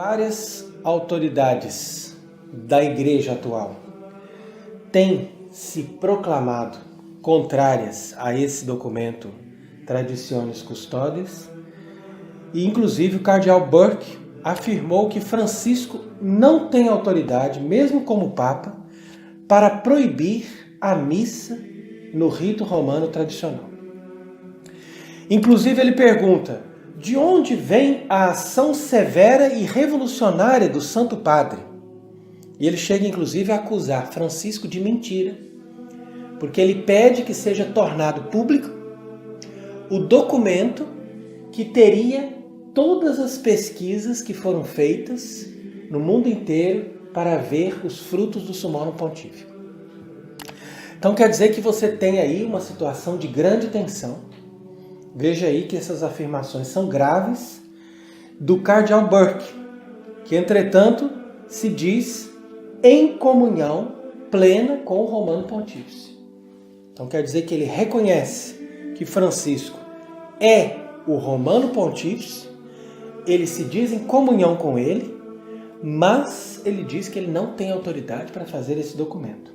Várias autoridades da igreja atual têm se proclamado contrárias a esse documento Traditionis Custodes, e inclusive o cardeal Burke afirmou que Francisco não tem autoridade, mesmo como Papa, para proibir a missa no rito romano tradicional. Inclusive ele pergunta: de onde vem a ação severa e revolucionária do Santo Padre? E ele chega inclusive a acusar Francisco de mentira, porque ele pede que seja tornado público o documento que teria todas as pesquisas que foram feitas no mundo inteiro para ver os frutos do Summorum Pontífico. Então quer dizer que você tem aí uma situação de grande tensão. Veja aí que essas afirmações são graves do cardeal Burke, que entretanto se diz em comunhão plena com o Romano Pontífice. Então quer dizer que ele reconhece que Francisco é o Romano Pontífice, ele se diz em comunhão com ele, mas ele diz que ele não tem autoridade para fazer esse documento.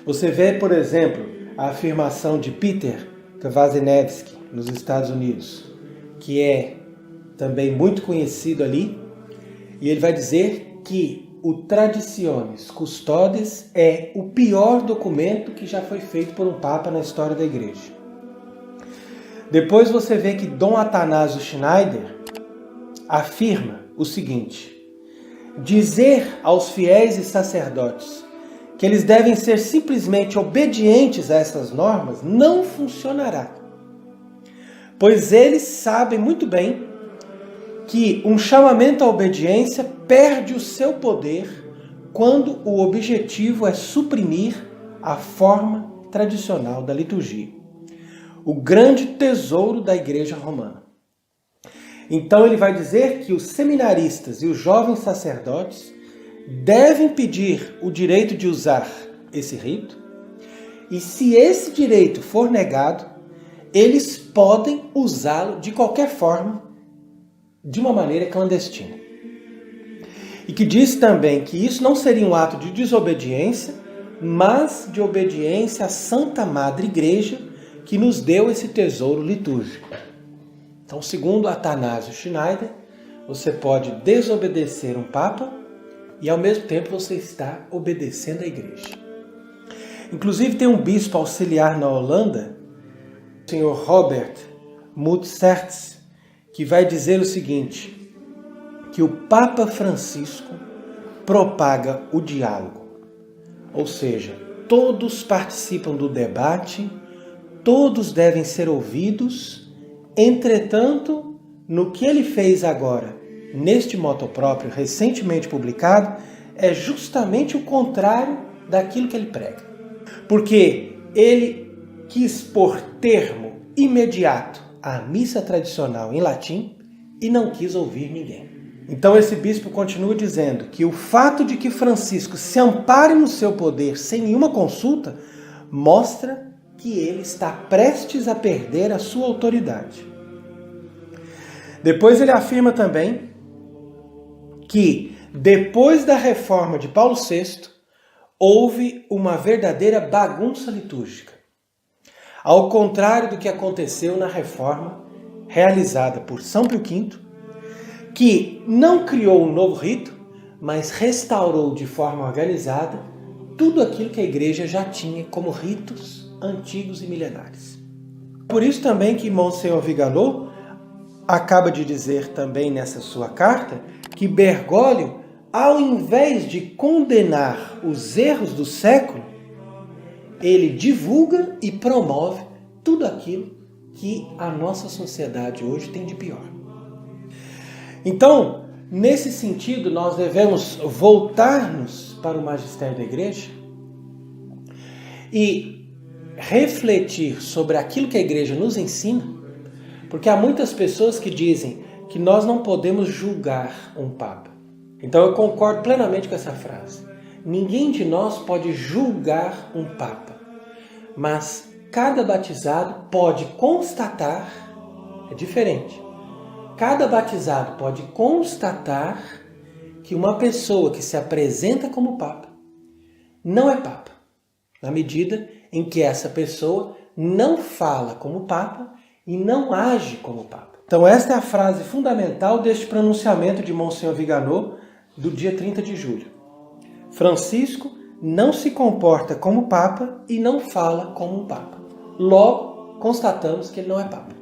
Você vê, por exemplo, a afirmação de Peter Kwasniewski, nos Estados Unidos, que é também muito conhecido ali, e ele vai dizer que o Traditionis Custodes é o pior documento que já foi feito por um Papa na história da Igreja. Depois você vê que Dom Athanásio Schneider afirma o seguinte: dizer aos fiéis e sacerdotes que eles devem ser simplesmente obedientes a essas normas não funcionará, pois eles sabem muito bem que um chamamento à obediência perde o seu poder quando o objetivo é suprimir a forma tradicional da liturgia, o grande tesouro da Igreja Romana. Então ele vai dizer que os seminaristas e os jovens sacerdotes devem pedir o direito de usar esse rito, e se esse direito for negado, eles podem usá-lo de qualquer forma, de uma maneira clandestina. E que diz também que isso não seria um ato de desobediência, mas de obediência à Santa Madre Igreja, que nos deu esse tesouro litúrgico. Então, segundo Athanásio Schneider, você pode desobedecer um Papa e ao mesmo tempo você está obedecendo a Igreja. Inclusive tem um bispo auxiliar na Holanda, o senhor Robert Mutsertz, que vai dizer o seguinte, que o Papa Francisco propaga o diálogo. Ou seja, todos participam do debate, todos devem ser ouvidos. Entretanto, no que ele fez agora, neste motu próprio recentemente publicado, é justamente o contrário daquilo que ele prega. Porque ele quis pôr termo imediato à missa tradicional em latim e não quis ouvir ninguém. Então esse bispo continua dizendo que o fato de que Francisco se ampare no seu poder sem nenhuma consulta mostra que ele está prestes a perder a sua autoridade. Depois ele afirma também que depois da reforma de Paulo VI houve uma verdadeira bagunça litúrgica, ao contrário do que aconteceu na reforma realizada por São Pio V, que não criou um novo rito, mas restaurou de forma organizada tudo aquilo que a Igreja já tinha como ritos antigos e milenares. Por isso também que Monsenhor Viganò acaba de dizer também nessa sua carta que Bergoglio, ao invés de condenar os erros do século, ele divulga e promove tudo aquilo que a nossa sociedade hoje tem de pior. Então, nesse sentido, nós devemos voltar-nos para o magistério da Igreja e refletir sobre aquilo que a Igreja nos ensina, porque há muitas pessoas que dizem que nós não podemos julgar um Papa. Então eu concordo plenamente com essa frase. Ninguém de nós pode julgar um Papa, mas cada batizado pode constatar, é diferente, cada batizado pode constatar que uma pessoa que se apresenta como Papa não é Papa, na medida em que essa pessoa não fala como Papa e não age como Papa. Então esta é a frase fundamental deste pronunciamento de Monsenhor Viganò do dia 30 de julho. Francisco não se comporta como Papa e não fala como um Papa. Logo, constatamos que ele não é Papa.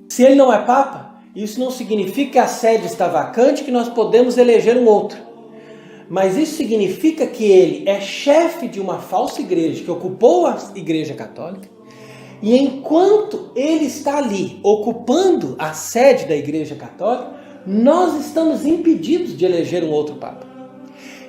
Se ele não é Papa, isso não significa que a sede está vacante, que nós podemos eleger um outro. Mas isso significa que ele é chefe de uma falsa igreja que ocupou a Igreja Católica, e enquanto ele está ali ocupando a sede da Igreja Católica, nós estamos impedidos de eleger um outro Papa.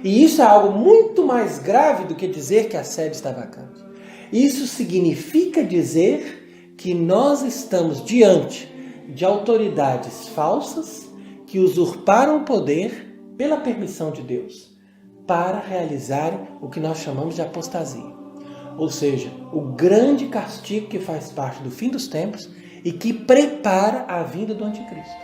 E isso é algo muito mais grave do que dizer que a sede está vacante. Isso significa dizer que nós estamos diante de autoridades falsas que usurparam o poder pela permissão de Deus para realizarem o que nós chamamos de apostasia. Ou seja, o grande castigo que faz parte do fim dos tempos e que prepara a vinda do anticristo.